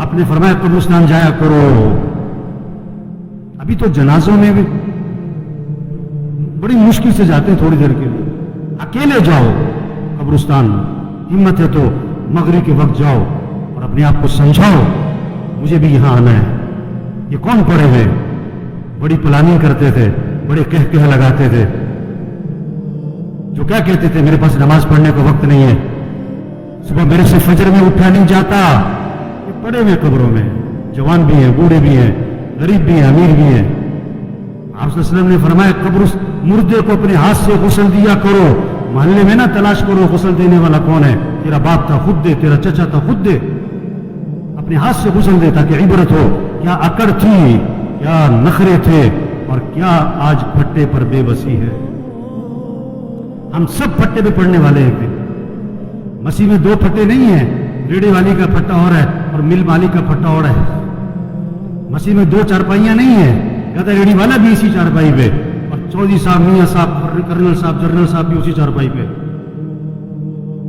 آپ نے فرمایا قبرستان جایا کرو. ابھی تو جنازوں میں بھی بڑی مشکل سے جاتے ہیں تھوڑی دیر کے لیے. اکیلے جاؤ قبرستان, ہمت ہے تو مغرب کے وقت جاؤ اور اپنے آپ کو سمجھاؤ مجھے بھی یہاں آنا ہے. یہ کون پڑے ہوئے, بڑی پلاننگ کرتے تھے, بڑے کہہ لگاتے تھے, جو کیا کہتے تھے میرے پاس نماز پڑھنے کا وقت نہیں ہے, صبح میرے سے فجر میں اٹھا نہیں جاتا. یہ پڑے ہوئے قبروں میں, جوان بھی ہیں, بوڑھے بھی ہیں, غریب بھی ہیں, امیر بھی ہیں. آپ صلی اللہ علیہ وسلم نے فرمایا قبر مردے کو اپنے ہاتھ سے غسل دیا کرو. محلے میں نہ تلاش کرو غسل دینے والا کون ہے, تیرا باپ تھا خود دے, تیرا چچا تھا خود دے. اپنے ہاتھ سے غسل دے تاکہ عبرت ہو کیا اکڑ تھی, کیا نخرے تھے, اور کیا آج پھٹے پر بے بسی ہے. ہم سب پھٹے پہ پڑنے والے ہیں. مسیح میں دو پھٹے نہیں ہیں, ریڑے والی کا پھٹا اور ہے اور مل والی کا پھٹا اور ہے. مسیح میں دو چارپائیاں نہیں ہیں, کہتا ریڑی والا بھی اسی چارپائی پہ اور چودھری صاحب, میاں صاحب, کرنل صاحب, جنرل صاحب بھی اسی چارپائی پہ.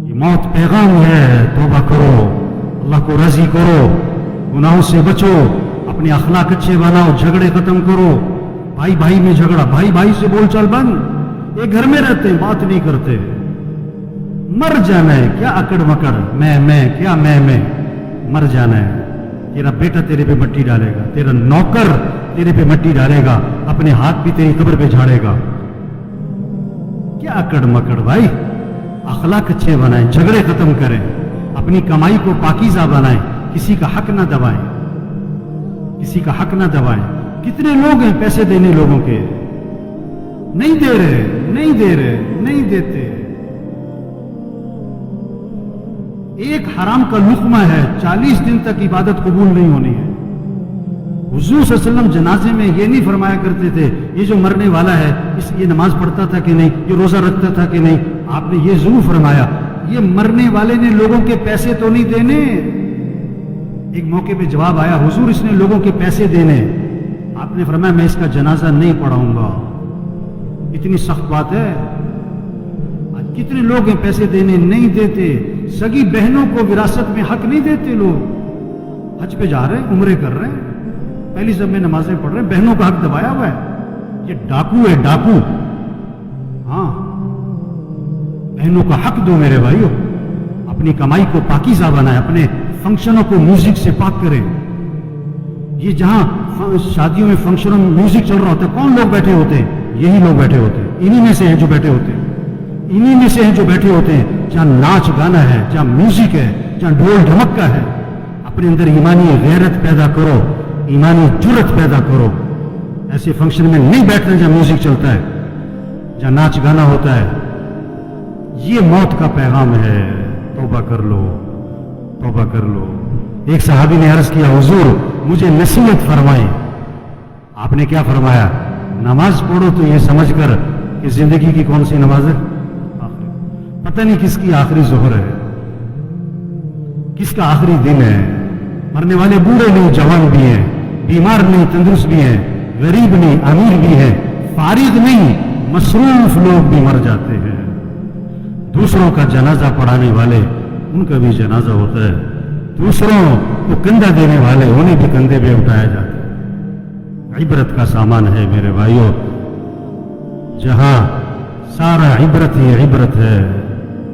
یہ موت پیغام ہے, توبہ کرو, اللہ کو راضی کرو, گناہوں سے بچو, اپنے اخلاق اچھے بناؤ, جھگڑے ختم کرو. بھائی بھائی میں جھگڑا, بھائی بھائی سے بول چال بند. ایک گھر میں رہتے, بات نہیں کرتے. مر جانا ہے, کیا اکڑ مکڑ, میں کیا میں مر جانا ہے. تیرا بیٹا تیرے پہ مٹی ڈالے گا, تیرا نوکر تیرے پہ مٹی ڈالے گا, اپنے ہاتھ بھی تیری قبر پہ جھاڑے گا. کیا اکڑ مکڑ بھائی. اخلاق اچھے بنائیں, جھگڑے ختم کریں, اپنی کمائی کو پاکیزہ بنائیں, کسی کا حق نہ دبائیں, کسی کا حق نہ دبائیں. کتنے لوگ ہیں پیسے دینے لوگوں کے, نہیں دے رہے, نہیں دیتے. ایک حرام کا لقمہ ہے, 40 دن تک عبادت قبول نہیں ہونی ہے. حضور صلی اللہ علیہ وسلم جنازے میں یہ نہیں فرمایا کرتے تھے یہ جو مرنے والا ہے یہ نماز پڑھتا تھا کہ نہیں, یہ روزہ رکھتا تھا کہ نہیں. آپ نے یہ ضرور فرمایا یہ مرنے والے نے لوگوں کے پیسے تو نہیں دینے. ایک موقع پہ جواب آیا, حضور اس نے لوگوں کے پیسے دینے. آپ نے فرمایا میں اس کا جنازہ نہیں پڑھاؤں گا. اتنی سخت بات ہے. کتنے لوگ ہیں پیسے دینے نہیں دیتے. سگی بہنوں کو وراثت میں حق نہیں دیتے. لوگ حج پہ جا رہے ہیں, عمرے کر رہے ہیں, پہلی سب میں نمازیں پڑھ رہے ہیں, بہنوں کا حق دبایا ہوا ہے. یہ ڈاکو ہے, ڈاکو. ہاں, بہنوں کا حق دو میرے بھائیوں. اپنی کمائی کو پاکیزہ بنائیں, اپنے فنکشنوں کو میوزک سے پاک کریں. یہ جہاں شادیوں میں فنکشنوں میں میوزک چل رہا ہوتا ہے, کون لوگ بیٹھے ہوتے ہیں؟ یہی لوگ بیٹھے ہوتے ہیں. انہی میں سے ہیں جو بیٹھے ہوتے ہیں, انہی میں سے ہیں جو بیٹھے ہوتے ہیں جہاں ناچ گانا ہے, جہاں میوزک ہے, جہاں ڈھول ڈھمکا ہے. اپنے اندر ایمانی غیرت پیدا کرو, ایمانی جرت پیدا کرو. ایسے فنکشن میں نہیں بیٹھنا جہاں میوزک چلتا ہے, جہاں ناچ گانا ہوتا ہے. یہ موت کا پیغام ہے. توبہ کر لو, توبہ کر لو. ایک صحابی نے عرض کیا حضور مجھے نصیحت فرمائیں. آپ نے کیا فرمایا؟ نماز پڑھو تو یہ سمجھ کر کہ زندگی کی کون سی نماز ہے, پتہ نہیں کس کی آخری ظہر ہے, کس کا آخری دن ہے. مرنے والے بوڑھے نہیں, جوان بھی ہیں, بیمار نہیں, تندرست بھی ہیں, غریب نہیں, امیر بھی ہیں, فارغ نہیں, مصروف لوگ بھی مر جاتے ہیں. دوسروں کا جنازہ پڑھانے والے ان کا بھی جنازہ ہوتا ہے. دوسروں کو کندھا دینے والے انہیں بھی کندھے پہ اٹھایا جاتا ہے. عبرت کا سامان ہے میرے بھائیوں. جہاں سارا عبرت ہی عبرت ہے,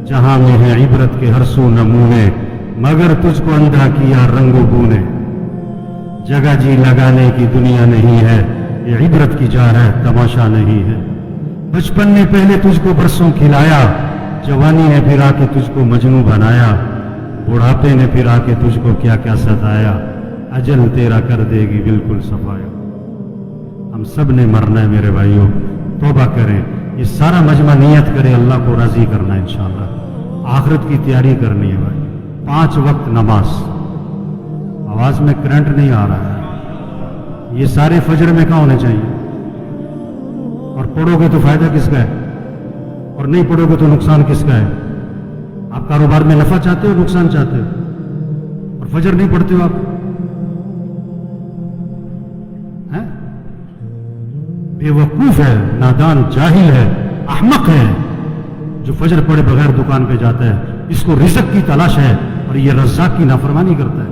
جہاں میں ہے عبرت کے ہر سو نمونے, مگر تجھ کو اندھا کیا رنگ و بو نے. جگہ جی لگانے کی دنیا نہیں ہے, یہ عبرت کی جا ہے, تماشا نہیں ہے. بچپن نے پہلے تجھ کو برسوں کھلایا, جوانی نے پھر آ کے تجھ کو مجنوں بنایا, بڑھاپے نے پھر آ کے تجھ کو کیا کیا ستایا. اجل تیرا کر دے گی بالکل صفایا. ہم سب نے مرنا ہے میرے بھائیوں. توبہ کریں, یہ سارا مجمع نیت کرے اللہ کو راضی کرنا ہے انشاءاللہ. آخرت کی تیاری کرنی ہے بھائی. 5 وقت نماز. آواز میں کرنٹ نہیں آ رہا ہے. یہ سارے فجر میں کہاں ہونے چاہیے. اور پڑھو گے تو فائدہ کس کا ہے, اور نہیں پڑھو گے تو نقصان کس کا ہے. آپ کاروبار میں نفع چاہتے ہو, نقصان چاہتے ہو, اور فجر نہیں پڑھتے ہو آپ. بے وقوف ہے, نادان, جاہل ہے, احمق ہے جو فجر پڑھے بغیر دکان پہ جاتا ہے. اس کو رزق کی تلاش ہے اور یہ رزاق کی نافرمانی کرتا ہے.